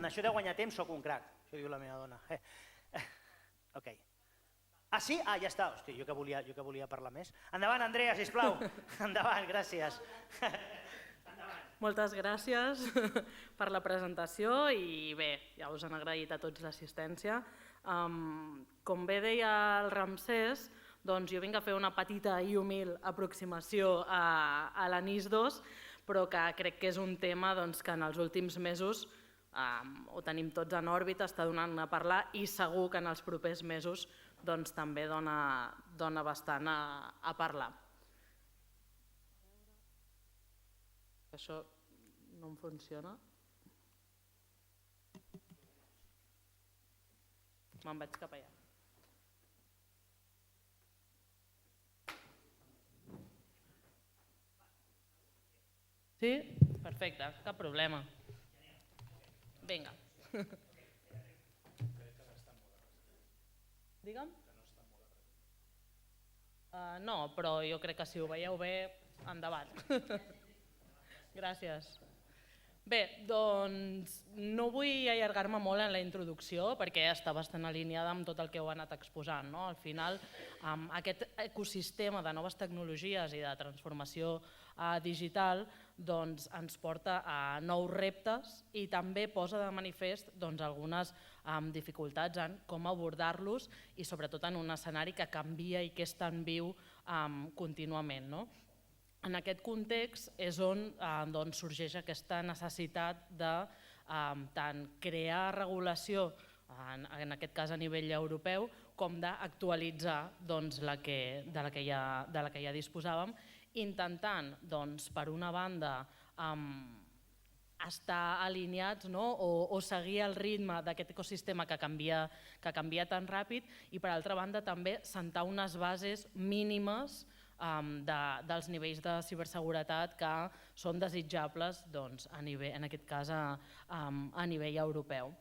en això de guanyar temps sóc un crac, això diu la meva dona. Ok. Ah, sí? Ah, ja està. Hosti, jo que volia parlar més. Endavant, Andrea, sisplau. Endavant, gràcies. Moltes gràcies per la presentació i bé, ja us han agraït a tots l'assistència. Com bé deia el Ramsès, doncs jo vinc a fer una petita i humil aproximació a la NIS2, però que crec que és un tema que en els últims mesos ho tenim tots en òrbita, està donant a parlar i segur que en els propers mesos també dona bastant a parlar. Això no em funciona. Me'n vaig cap allà. Sí? Perfecte, cap problema. Vinga. Digue'm? No, però jo crec que si ho veieu bé, endavant. Gràcies. Bé, doncs no vull allargar-me molt en la introducció perquè està bastant alineada amb tot el que heu anat exposant. Al final, aquest ecosistema de noves tecnologies i de transformació digital ens porta a nous reptes i també posa de manifest algunes dificultats en com abordar-los i sobretot en un escenari que canvia i que és tan viu contínuament. En aquest context és on sorgeix aquesta necessitat de tant crear regulació, en aquest cas a nivell europeu, com d'actualitzar de la que ja disposàvem, intentant, per una banda, estar alineats o seguir el ritme d'aquest ecosistema que canvia tan ràpid i, per altra banda, també sentar unes bases mínimes dels nivells de ciberseguretat que són desitjables, en aquest cas, a nivell europeu.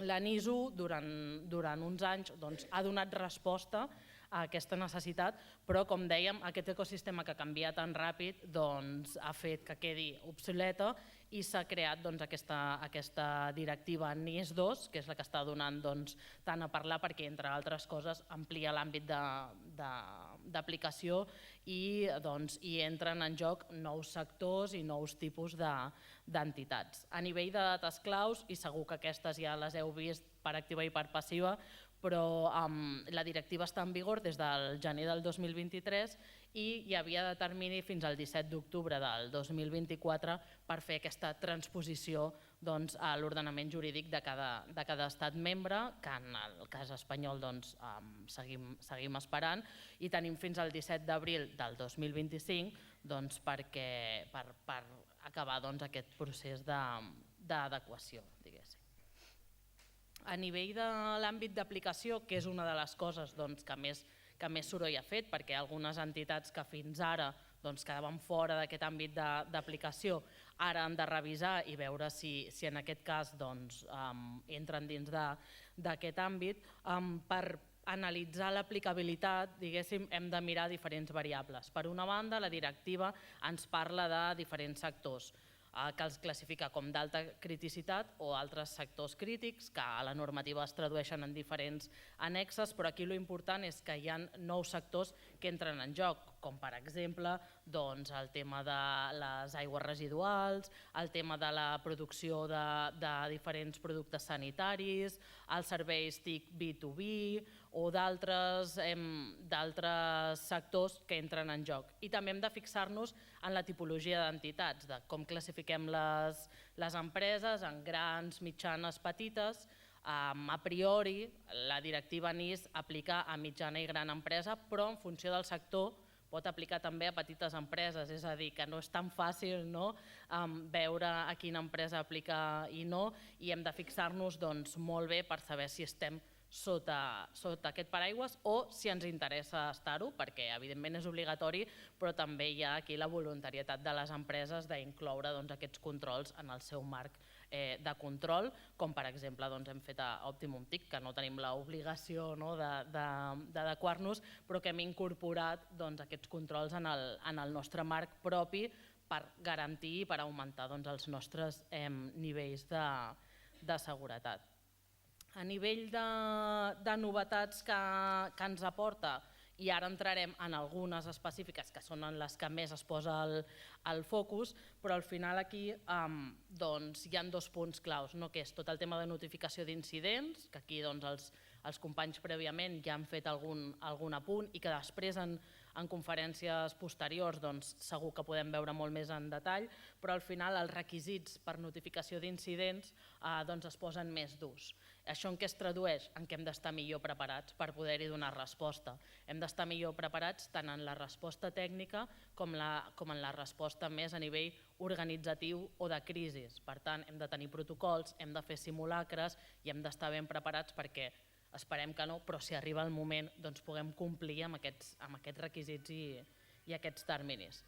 La NIS1 durant uns anys ha donat resposta a aquesta necessitat, però com dèiem, aquest ecosistema que canvia tan ràpid ha fet que quedi obsoleta i s'ha creat aquesta directiva NIS2, que és la que està donant tant a parlar perquè, entre altres coses, amplia l'àmbit d'aplicació i entren en joc nous sectors i nous tipus d'entitats. A nivell de dates claus, i segur que aquestes ja les heu vist per activa i per passiva, però la directiva està en vigor des del gener del 2023 i hi havia de termini fins al 17 d'octubre del 2024 per fer aquesta transposició a l'ordenament jurídic de cada estat membre, que en el cas espanyol seguim esperant, i tenim fins al 17 d'abril del 2025 per acabar aquest procés d'adequació, diguéssim. A nivell de l'àmbit d'aplicació, que és una de les coses que més soroll ha fet, perquè algunes entitats que fins ara quedaven fora d'aquest àmbit d'aplicació ara han de revisar i veure si en aquest cas entren dins d'aquest àmbit. Per analitzar l'aplicabilitat, diguéssim, hem de mirar diferents variables. Per una banda, la directiva ens parla de diferents sectors que els classifica com d'alta criticitat o altres sectors crítics, que a la normativa es tradueixen en diferents annexes, però aquí l'important és que hi ha nous sectors que entren en joc, com per exemple el tema de les aigües residuals, el tema de la producció de diferents productes sanitaris, els serveis TIC B2B o d'altres sectors que entren en joc. I també hem de fixar-nos en la tipologia d'entitats, de com classifiquem les empreses en grans, mitjanes, petites. A priori, la directiva NIS aplica a mitjana i gran empresa, però en funció del sector pot aplicar també a petites empreses, és a dir, que no és tan fàcil veure a quina empresa aplica i no, i hem de fixar-nos molt bé per saber si estem sota aquest paraigües o si ens interessa estar-ho, perquè evidentment és obligatori, però també hi ha aquí la voluntarietat de les empreses d'incloure aquests controls en el seu marc de control, com per exemple hem fet a Optimum TIC, que no tenim l'obligació d'adequar-nos, però que hem incorporat aquests controls en el nostre marc propi per garantir i per augmentar els nostres nivells de seguretat. A nivell de novetats que ens aporta, i ara entrarem en algunes específiques que són en les que més es posa el focus, però al final aquí hi ha 2 punts claus, que és tot el tema de notificació d'incidents, que aquí els companys prèviament ja han fet algun apunt i que després en conferències posteriors segur que podem veure molt més en detall, però al final els requisits per notificació d'incidents es posen més durs. Això en què es tradueix? En què hem d'estar millor preparats per poder-hi donar resposta. Hem d'estar millor preparats tant en la resposta tècnica com en la resposta més a nivell organitzatiu o de crisi. Per tant, hem de tenir protocols, hem de fer simulacres i hem d'estar ben preparats perquè esperem que no, però si arriba el moment puguem complir amb aquests requisits i aquests terminis.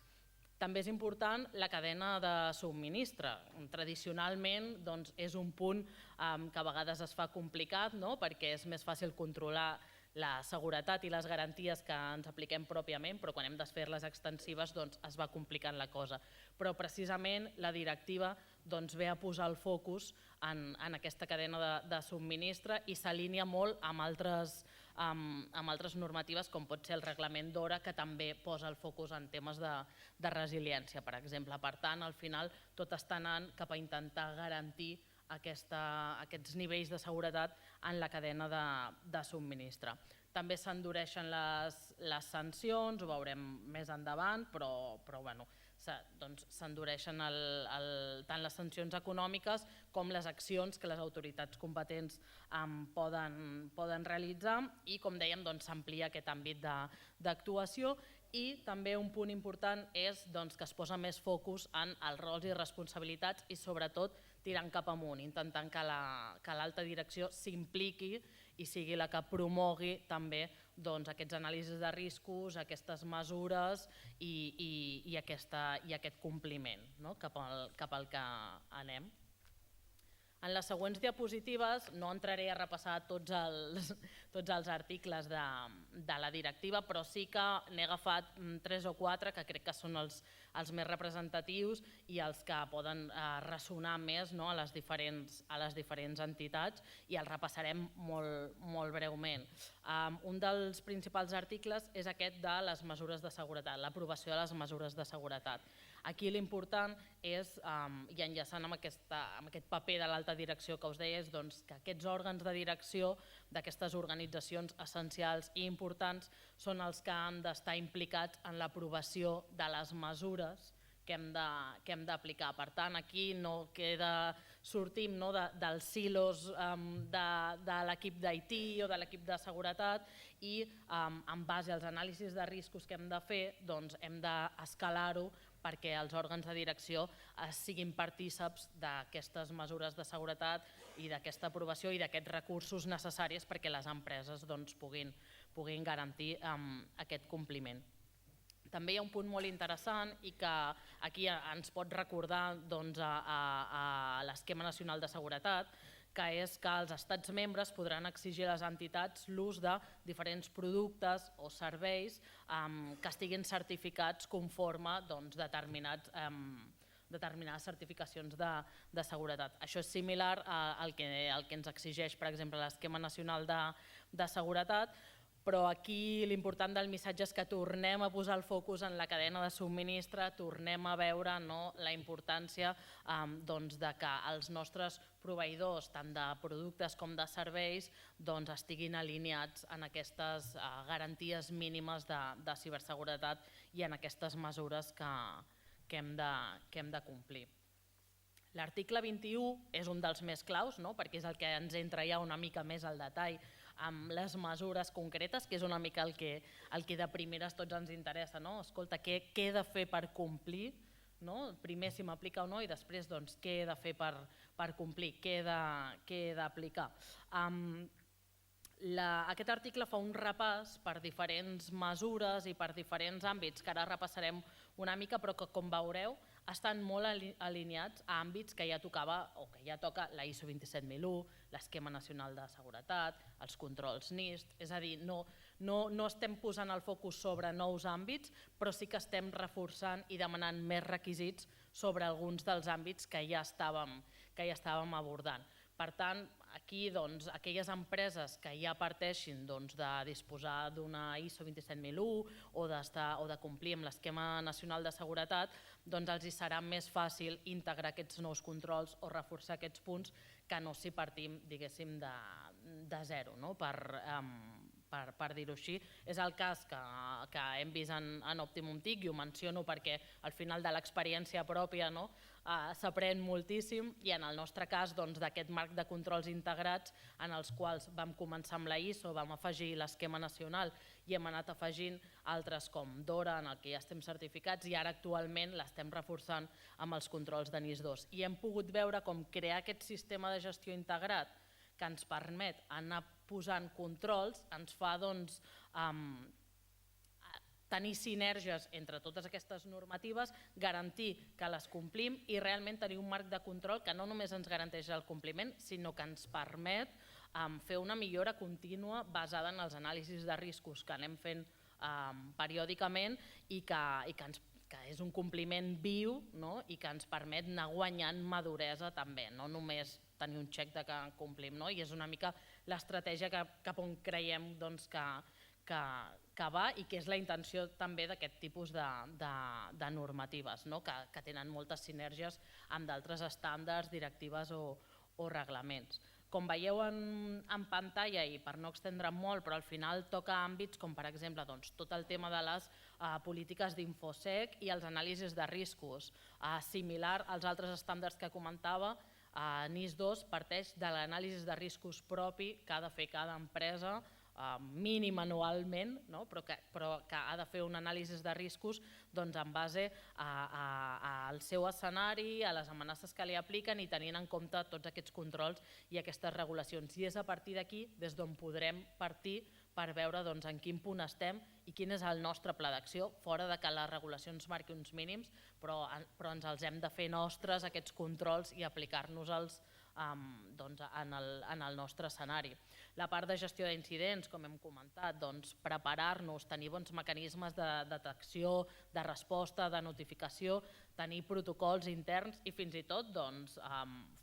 També és important la cadena de subministre. Tradicionalment és un punt que a vegades es fa complicat perquè és més fàcil controlar la seguretat i les garanties que ens apliquem pròpiament, però quan hem de fer-les extensives es va complicant la cosa. Però precisament la directiva ve a posar el focus en aquesta cadena de subministre i s'alinea molt amb altres normatives com pot ser el reglament d'hora, que també posa el focus en temes de resiliència, per exemple. Per tant, al final tot està anant cap a intentar garantir aquests nivells de seguretat en la cadena de subministre. També s'endureixen les sancions, ho veurem més endavant, però s'endureixen tant les sancions econòmiques com les accions que les autoritats competents poden realitzar i, com dèiem, s'amplia aquest àmbit d'actuació. I també un punt important és que es posa més focus en els rols i responsabilitats i sobretot tirant cap amunt, intentant que l'alta direcció s'impliqui i sigui la que promogui també aquests anàlisis de riscos, aquestes mesures i aquest compliment cap al que anem. En les següents diapositives no entraré a repassar tots els articles de la directiva, però sí que n'he agafat 3 o 4 que crec que són els més representatius i els que poden ressonar més a les diferents entitats i els repassarem molt breument. Un dels principals articles és aquest de les mesures de seguretat, l'aprovació de les mesures de seguretat. Aquí l'important és, i enllaçant amb aquest paper de l'alta direcció que us deia, és que aquests òrgans de direcció d'aquestes organitzacions essencials i importants són els que han d'estar implicats en l'aprovació de les mesures que hem d'aplicar. Per tant, aquí sortim dels silos de l'equip d'IT o de l'equip de seguretat i en base als anàlisis de riscos que hem de fer hem d'escalar-ho perquè els òrgans de direcció siguin partícips d'aquestes mesures de seguretat i d'aquesta aprovació i d'aquests recursos necessaris perquè les empreses puguin garantir aquest compliment. També hi ha un punt molt interessant i que aquí ens pot recordar a l'Esquema Nacional de Seguretat, que és que els estats membres podran exigir a les entitats l'ús de diferents productes o serveis que estiguin certificats conforme determinades certificacions de seguretat. Això és similar al que ens exigeix, per exemple, l'Esquema Nacional de Seguretat, però aquí l'important del missatge és que tornem a posar el focus en la cadena de subministre, tornem a veure la importància de que els nostres proveïdors, tant de productes com de serveis, estiguin alineats en aquestes garanties mínimes de ciberseguretat i en aquestes mesures que hem de complir. L'article 21 és un dels més claus, perquè és el que ens entra ja una mica més al detall amb les mesures concretes, que és una mica el que de primeres tots ens interessa. Escolta, què he de fer per complir? Primer si m'aplica o no i després què he de fer per complir, què he d'aplicar. Aquest article fa un repàs per diferents mesures i per diferents àmbits que ara repassarem una mica, però que, com veureu, estan molt alineats a àmbits que ja tocava o que ja toca la ISO 27001, l'Esquema Nacional de Seguretat, els controls NIST, és a dir, no estem posant el focus sobre nous àmbits, però sí que estem reforçant i demanant més requisits sobre alguns dels àmbits que ja estàvem abordant. Per tant, aquí aquelles empreses que ja parteixin de disposar d'una ISO 27001 o de complir amb l'esquema nacional de seguretat, els hi serà més fàcil integrar aquests nous controls o reforçar aquests punts que no si partim, diguéssim, de zero, per dir-ho així. És el cas que hem vist en Optimum TIC i ho menciono perquè al final de l'experiència pròpia s'aprèn moltíssim i en el nostre cas d'aquest marc de controls integrats en els quals vam començar amb la ISO, vam afegir l'esquema nacional i hem anat afegint altres com DORA en el que ja estem certificats i ara actualment l'estem reforçant amb els controls de NIS2 i hem pogut veure com crear aquest sistema de gestió integrat que ens permet anar posant controls, ens fa tenir sinergies entre totes aquestes normatives, garantir que les complim i realment tenir un marc de control que no només ens garanteix el compliment, sinó que ens permet fer una millora contínua basada en els anàlisis de riscos que anem fent periòdicament i que és un compliment viu i que ens permet anar guanyant maduresa també, no només tenir un xec de que complim, i és una mica l'estratègia cap on creiem que va i que és la intenció també d'aquest tipus de normatives, que tenen moltes sinergies amb d'altres estàndards, directives o reglaments. Com veieu en pantalla, i per no extendre'm molt, però al final toca àmbits com per exemple tot el tema de les polítiques d'infosec i els anàlisis de riscos. Similar als altres estàndards que comentava, NIS2 parteix de l'anàlisi de riscos propi que ha de fer cada empresa mínim anualment, però que ha de fer un anàlisi de riscos en base al seu escenari, a les amenaces que li apliquen i tenint en compte tots aquests controls i aquestes regulacions. I és a partir d'aquí des d'on podrem partir per veure en quin punt estem i quin és el nostre pla d'acció, fora de que la regulació ens marqui uns mínims, però ens els hem de fer nostres, aquests controls, i aplicar-nos-els en el nostre escenari. La part de gestió d'incidents, com hem comentat, preparar-nos, tenir bons mecanismes de detecció, de resposta, de notificació, tenir protocols interns i fins i tot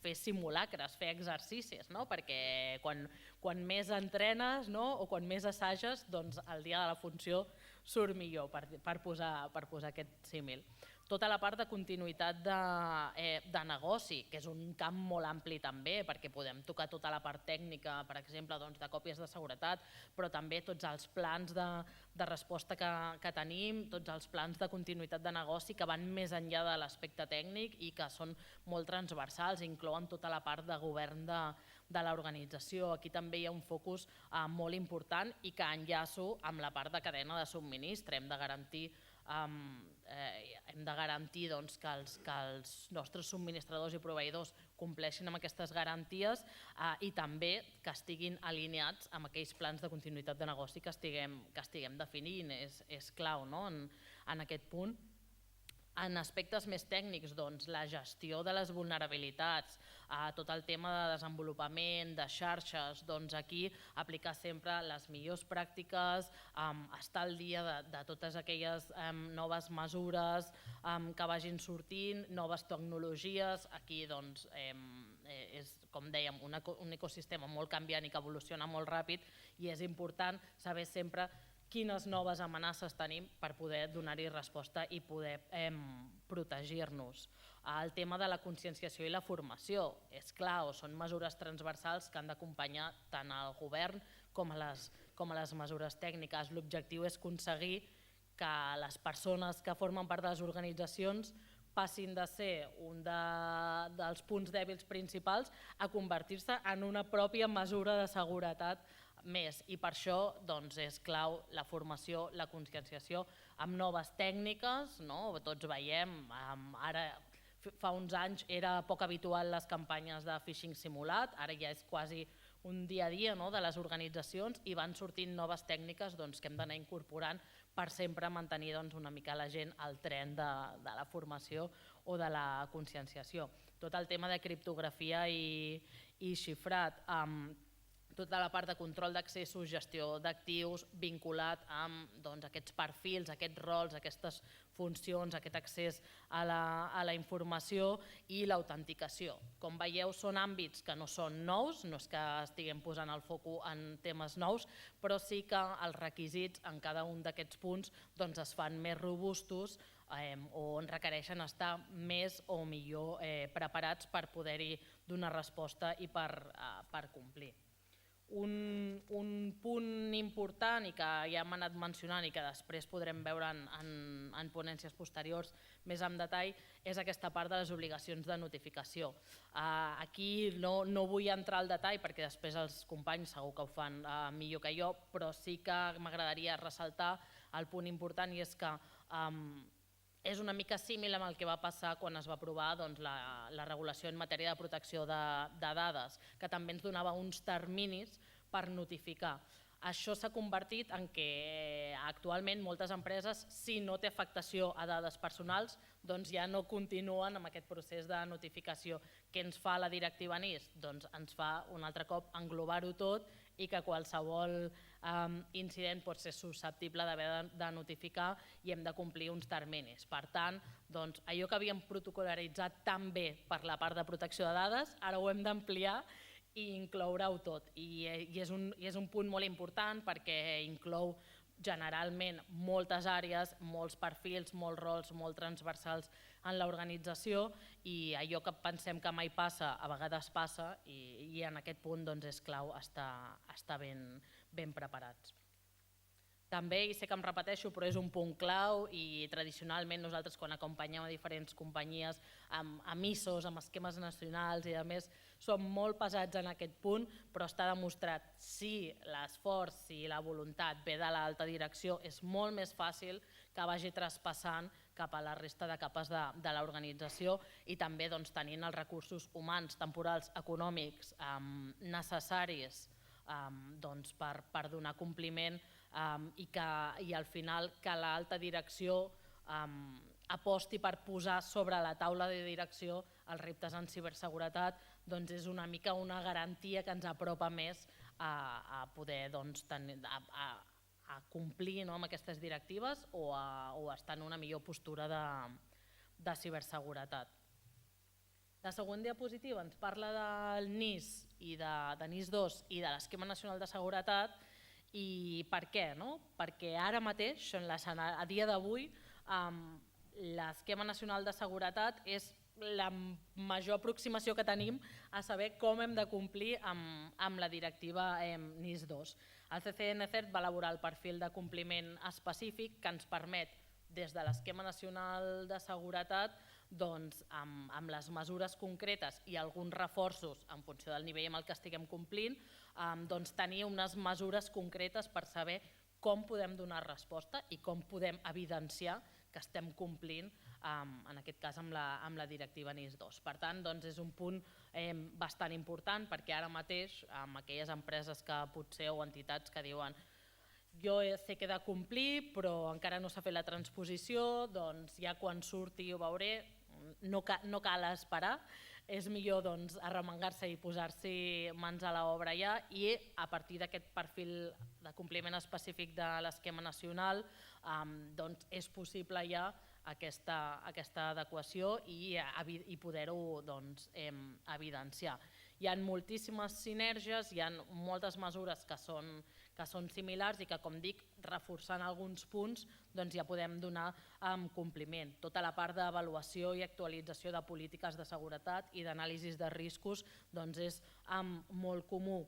fer simulacres, fer exercicis, perquè quan més entrenes o quan més assages, el dia de la funció surt millor, per posar aquest símil. Tota la part de continuïtat de negoci, que és un camp molt ampli també, perquè podem tocar tota la part tècnica, per exemple, de còpies de seguretat, però també tots els plans de resposta que tenim, tots els plans de continuïtat de negoci que van més enllà de l'aspecte tècnic i que són molt transversals, inclouen tota la part de govern de l'organització. Aquí també hi ha un focus molt important i que enllaço amb la part de cadena de subministre. Hem de garantir que els nostres subministradors i proveïdors compleixin amb aquestes garanties i també que estiguin alineats amb aquells plans de continuïtat de negoci que estiguem definint. És clau en aquest punt. En aspectes més tècnics, la gestió de les vulnerabilitats, tot el tema de desenvolupament, de xarxes, aquí aplicar sempre les millors pràctiques, estar al dia de totes aquelles noves mesures que vagin sortint, noves tecnologies. Aquí és, com dèiem, un ecosistema molt canviant i que evoluciona molt ràpid i és important saber sempre quines noves amenaces tenim per poder donar-hi resposta i poder protegir-nos. El tema de la conscienciació i la formació és clau, són mesures transversals que han d'acompanyar tant el govern com a les mesures tècniques. L'objectiu és aconseguir que les persones que formen part de les organitzacions passin de ser un dels punts dèbils principals a convertir-se en una pròpia mesura de seguretat més, i per això és clau la formació, la conscienciació amb noves tècniques. Tots veiem, ara fa uns anys era poc habitual les campanyes de phishing simulat, ara ja és quasi un dia a dia de les organitzacions i van sortint noves tècniques que hem d'anar incorporant per sempre mantenir una mica la gent al tren de la formació o de la conscienciació. Tot el tema de criptografia i xifrat, tota la part de control d'accessos, gestió d'actius, vinculat amb aquests perfils, aquests rols, aquestes funcions, aquest accés a la informació i l'autenticació. Com veieu, són àmbits que no són nous, no és que estiguem posant el focus en temes nous, però sí que els requisits en cada un d'aquests punts es fan més robustos o requereixen estar més o millor preparats per poder-hi donar resposta i per complir. Un punt important i que ja hem anat mencionant i que després podrem veure en ponències posteriors més en detall és aquesta part de les obligacions de notificació. Aquí no vull entrar al detall perquè després els companys segur que ho fan millor que jo, però sí que m'agradaria ressaltar el punt important i és que és una mica símil amb el que va passar quan es va aprovar la regulació en matèria de protecció de dades, que també ens donava uns terminis per notificar. Això s'ha convertit en que actualment moltes empreses, si no té afectació a dades personals, ja no continuen amb aquest procés de notificació. Què ens fa la directiva NIS? Doncs ens fa un altre cop englobar-ho tot i que qualsevol incident pot ser susceptible d'haver de notificar i hem de complir uns terminis. Per tant, allò que havíem protocol·laritzat tan bé per la part de protecció de dades, ara ho hem d'ampliar i incloure-ho tot. I és un punt molt important perquè inclou generalment moltes àrees, molts perfils, molts rols, molt transversals en l'organització i allò que pensem que mai passa, a vegades passa i en aquest punt és clau estar ben preparats. També, i sé que em repeteixo, però és un punt clau i tradicionalment nosaltres quan acompanyem a diferents companyies amb ISOs, amb esquemes nacionals i a més som molt pesats en aquest punt, però està demostrat si l'esforç i la voluntat ve de l'alta direcció és molt més fàcil que vagi traspassant cap a la resta de capes de l'organització i també tenint els recursos humans, temporals, econòmics necessaris per donar compliment i al final que l'alta direcció aposti per posar sobre la taula de direcció els reptes en ciberseguretat és una mica una garantia que ens apropa més a poder a complir amb aquestes directives o a estar en una millor postura de ciberseguretat. La següent diapositiva ens parla del NIS i de NIS2 i de l'Esquema Nacional de Seguretat. I per què? Perquè ara mateix, a dia d'avui, l'Esquema Nacional de Seguretat és la major aproximació que tenim a saber com hem de complir amb la directiva NIS2. El CCNCERT va elaborar el perfil de compliment específic que ens permet, des de l'Esquema Nacional de Seguretat, amb les mesures concretes i alguns reforços en funció del nivell amb el que estiguem complint, tenir unes mesures concretes per saber com podem donar resposta i com podem evidenciar que estem complint, en aquest cas amb la directiva NIS2. Per tant, és un punt bastant important perquè ara mateix, amb aquelles empreses que potser o entitats que diuen jo sé que he de complir però encara no s'ha fet la transposició, doncs ja quan surti ho veuré, no cal esperar, és millor arremangar-se i posar-s'hi mans a l'obra ja i a partir d'aquest perfil de compliment específic de l'esquema nacional és possible ja aquesta adequació i poder-ho evidenciar. Hi ha moltíssimes sinergies, hi ha moltes mesures que són similars i que, com dic, reforçant alguns punts ja podem donar compliment. Tota la part d'avaluació i actualització de polítiques de seguretat i d'anàlisis de riscos és molt comú.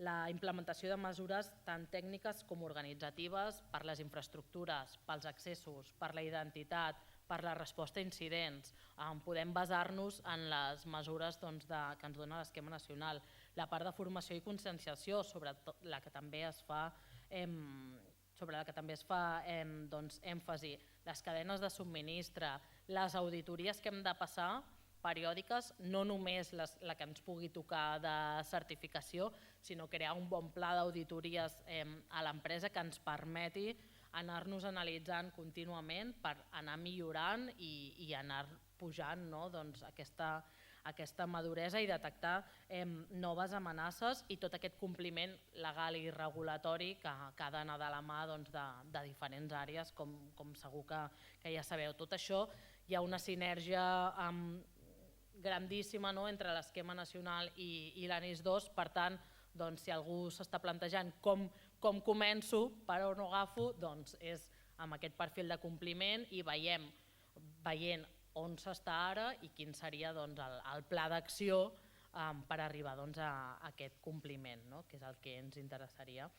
La implementació de mesures tant tècniques com organitzatives per les infraestructures, pels accessos, per la identitat, per la resposta a incidents. Podem basar-nos en les mesures que ens dona l'esquema nacional. La part de formació i conscienciació sobre la que també es fa èmfasi, les cadenes de subministre, les auditories que hem de passar periòdiques, no només la que ens pugui tocar de certificació, sinó crear un bon pla d'auditories a l'empresa que ens permeti anar-nos analitzant contínuament per anar millorant i anar pujant aquesta maduresa i detectar noves amenaces i tot aquest compliment legal i regulatori que ha d'anar de la mà de diferents àrees, com segur que ja sabeu. Tot això hi ha una sinergia grandíssima entre l'esquema nacional i l'ANIS2, per tant, si algú s'està plantejant com començo, per on ho agafo, doncs és amb aquest perfil de compliment i veient on s'està ara i quin seria el pla d'acció per arribar a aquest compliment, que és el que ens interessaria.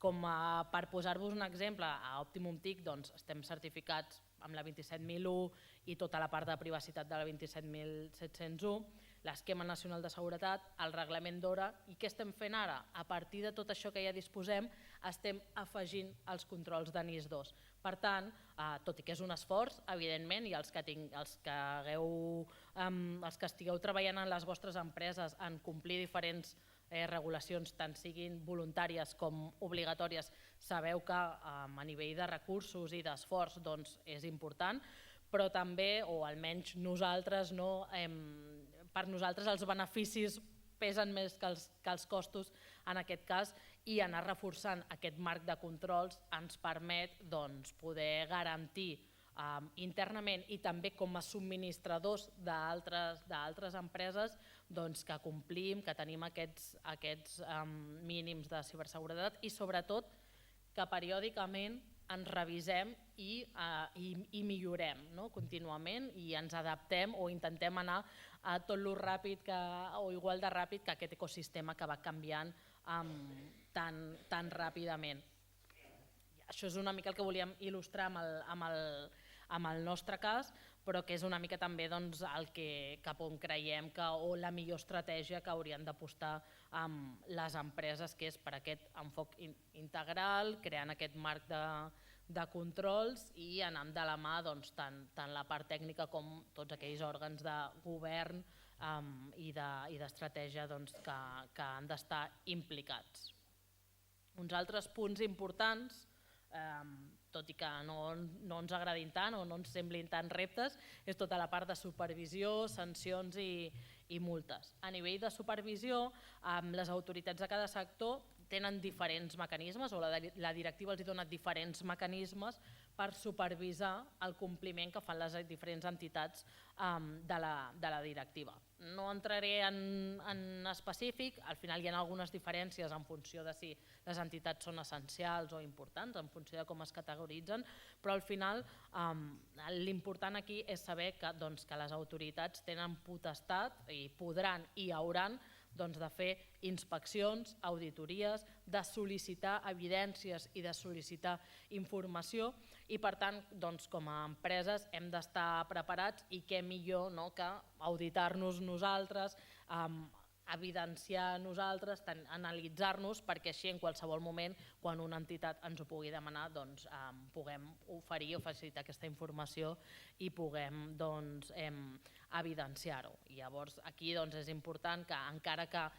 Per posar-vos un exemple, a Optimum TIC estem certificats amb la 27001 i tota la part de privacitat de la 27701, l'esquema nacional de seguretat, el reglament DORA, i què estem fent ara? A partir de tot això que ja disposem, estem afegint els controls de NIS2. Per tant, tot i que és un esforç, evidentment, i els que estigueu treballant en les vostres empreses en complir diferents regulacions, tant siguin voluntàries com obligatòries, sabeu que a nivell de recursos i d'esforç és important, però també, o almenys nosaltres, per nosaltres els beneficis pesen més que els costos en aquest cas, i anar reforçant aquest marc de controls ens permet poder garantir internament i també com a subministradors d'altres empreses que complim, que tenim aquests mínims de ciberseguretat i sobretot que periòdicament ens revisem i millorem contínuament i ens adaptem o intentem anar a tot lo ràpid o igual de ràpid que aquest ecosistema que va canviant tan ràpidament. Això és una mica el que volíem il·lustrar amb el nostre cas, però que és una mica també cap on creiem o la millor estratègia que haurien d'apostar les empreses, que és per aquest enfoc integral, creant aquest marc de controls i anant de la mà tant la part tècnica com tots aquells òrgans de govern i d'estratègia que han d'estar implicats. Uns altres punts importants, tot i que no ens agradin tant o no ens semblin tant reptes, és tota la part de supervisió, sancions i multes. A nivell de supervisió, les autoritats de cada sector tenen diferents mecanismes, o la directiva els dona diferents mecanismes per supervisar el compliment que fan les diferents entitats de la directiva. No entraré en específic, al final hi ha algunes diferències en funció de si les entitats són essencials o importants, en funció de com es categoritzen, però al final l'important aquí és saber que les autoritats tenen potestat i podran i hauran de fer inspeccions, auditories, de sol·licitar evidències i de sol·licitar informació i per tant com a empreses hem d'estar preparats i què millor que auditar-nos nosaltres, evidenciar nosaltres, analitzar-nos perquè així en qualsevol moment quan una entitat ens ho pugui demanar puguem oferir o facilitar aquesta informació i puguem evidenciar-ho. Llavors aquí és important que encara que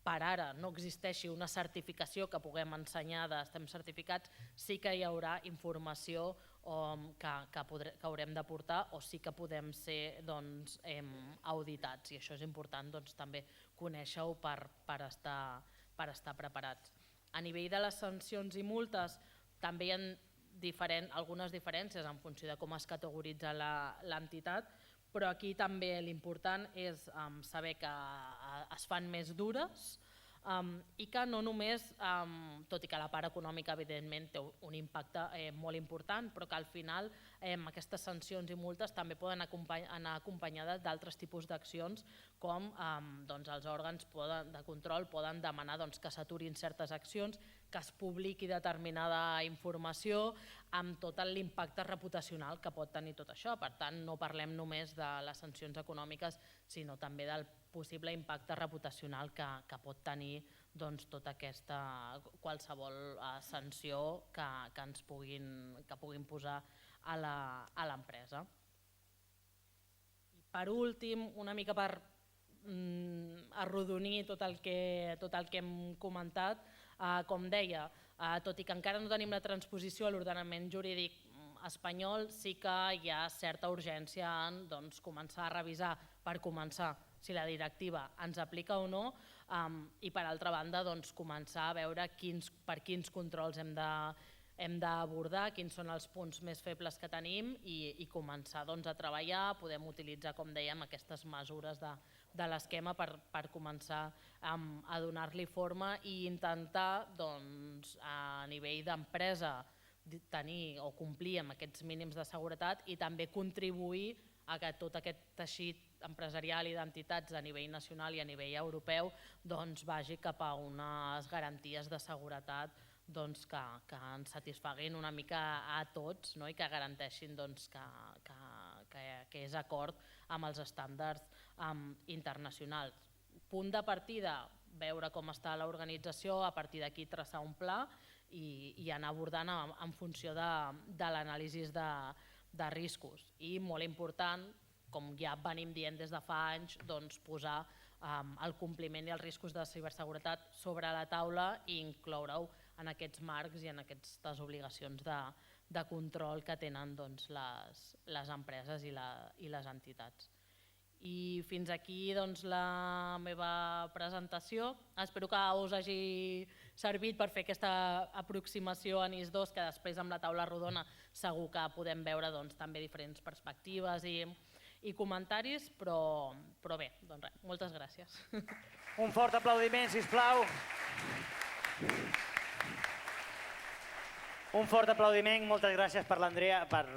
per ara no existeixi una certificació que puguem ensenyar d'estem certificats, sí que hi haurà informació que haurem d'aportar o sí que podem ser auditats i això és important també conèixer-ho per estar preparats. A nivell de les sancions i multes també hi ha algunes diferències en funció de com es categoritza l'entitat, però aquí també l'important és saber que es fan més dures i que no només, tot i que la part econòmica evidentment té un impacte molt important, però que al final aquestes sancions i multes també poden anar acompanyades d'altres tipus d'accions com els òrgans de control poden demanar que s'aturin certes accions, que es publiqui determinada informació amb tot l'impacte reputacional que pot tenir tot això. Per tant, no parlem només de les sancions econòmiques, sinó també del possible impacte reputacional que pot tenir tota aquesta qualsevol sanció que ens puguin posar a l'empresa. Per últim, una mica per arrodonir tot el que hem comentat, com deia, tot i que encara no tenim la transposició a l'ordenament jurídic espanyol, sí que hi ha certa urgència en començar a revisar, per començar, si la directiva ens aplica o no, i per altra banda començar a veure per quins controls hem d'abordar, quins són els punts més febles que tenim i començar a treballar. Podem utilitzar, com dèiem, aquestes mesures de l'esquema per començar a donar-li forma i intentar a nivell d'empresa tenir o complir amb aquests mínims de seguretat i també contribuir a que tot aquest teixit empresarial i d'entitats a nivell nacional i a nivell europeu vagi cap a unes garanties de seguretat que ens satisfaguin una mica a tots i que garanteixin que és acord amb els estàndards internacionals. Punt de partida, veure com està l'organització, a partir d'aquí traçar un pla i anar abordant en funció de l'anàlisi de riscos. I molt important, com ja venim dient des de fa anys, posar el compliment i els riscos de ciberseguretat sobre la taula i incloure-ho en aquests marcs i en aquestes obligacions de control que tenen les empreses i les entitats. I fins aquí la meva presentació. Espero que us hagi servit per fer aquesta aproximació a NIS2, que després amb la taula rodona segur que podem veure també diferents perspectives i comentaris, però bé, moltes gràcies. Un fort aplaudiment, sisplau. Un fort aplaudiment, moltes gràcies per l'Andrea, per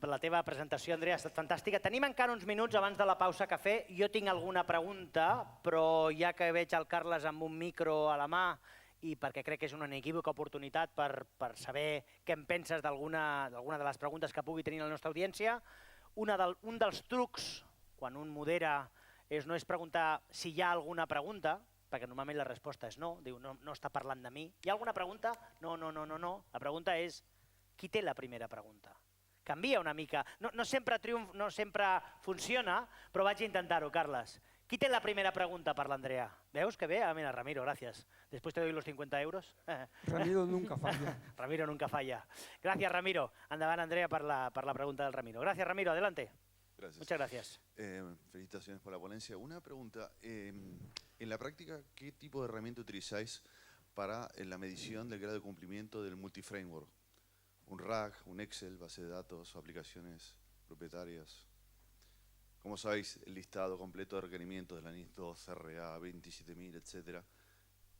la teva presentació, Andrea, ha estat fantàstica. Tenim encara uns minuts abans de la pausa cafè. Jo tinc alguna pregunta, però ja que veig el Carles amb un micro a la mà i perquè crec que és una inequívoca oportunitat per saber què en penses d'alguna de les preguntes que pugui tenir la nostra audiència, un dels trucs, quan un modera, no és preguntar si hi ha alguna pregunta, perquè normalment la resposta és no, diu no està parlant de mi. Hi ha alguna pregunta? No. La pregunta és qui té la primera pregunta? Canvia una mica. No sempre funciona, però vaig a intentar-ho, Carles. Qui té la primera pregunta per l'Andrea? Veus que bé? Ah, mira, Ramiro, gracias. Después te doy los 50 euros. Ramiro nunca falla. Ramiro nunca falla. Gracias, Ramiro. Endavant, Andrea, per la pregunta del Ramiro. Gracias, Ramiro. Adelante. Gracias. Muchas gracias. Felicitaciones por la ponencia. Una pregunta. En la práctica, ¿qué tipo de herramienta utilizáis para la medición del grado de cumplimiento del multiframework? ¿Un RAG, un Excel, base de datos, aplicaciones propietarias? ¿Cómo sabéis el listado completo de requerimientos de la NIS2, RA, 27000, etcétera,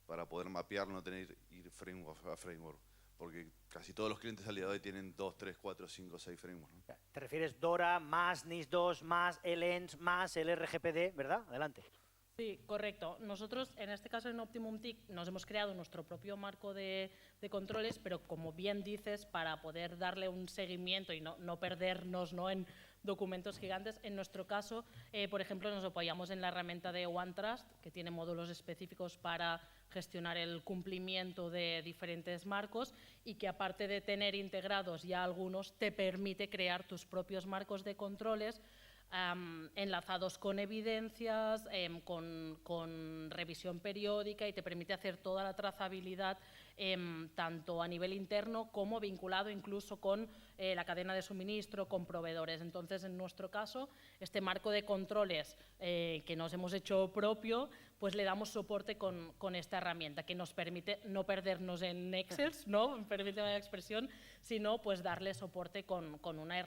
para poder mapearlo, no tener que ir framework a framework? Porque casi todos los clientes al día de hoy tienen 2, 3, 4, 5, 6 frameworks, ¿no? Te refieres DORA más NIS2 más LENS más el RGPD, ¿verdad? Adelante. Sí, correcto. Nosotros, en este caso en Optimum TIC, nos hemos creado nuestro propio marco de controles, pero como bien dices, para poder darle un seguimiento y no perdernos en documentos gigantes, en nuestro caso, por ejemplo, nos apoyamos en la herramienta de OneTrust, que tiene módulos específicos para gestionar el cumplimiento de diferentes marcos y que aparte de tener integrados ya algunos, te permite crear tus propios marcos de controles enlazados con evidencias, con revisión periódica y te permite hacer toda la trazabilidad tanto a nivel interno como vinculado incluso con la cadena de suministro, con proveedores. Entonces, en nuestro caso, este marco de controles que nos hemos hecho propio, pues le damos soporte con esta herramienta que nos permite no perdernos en Excel, ¿no? Permíteme la expresión, sino pues darle soporte con una herramienta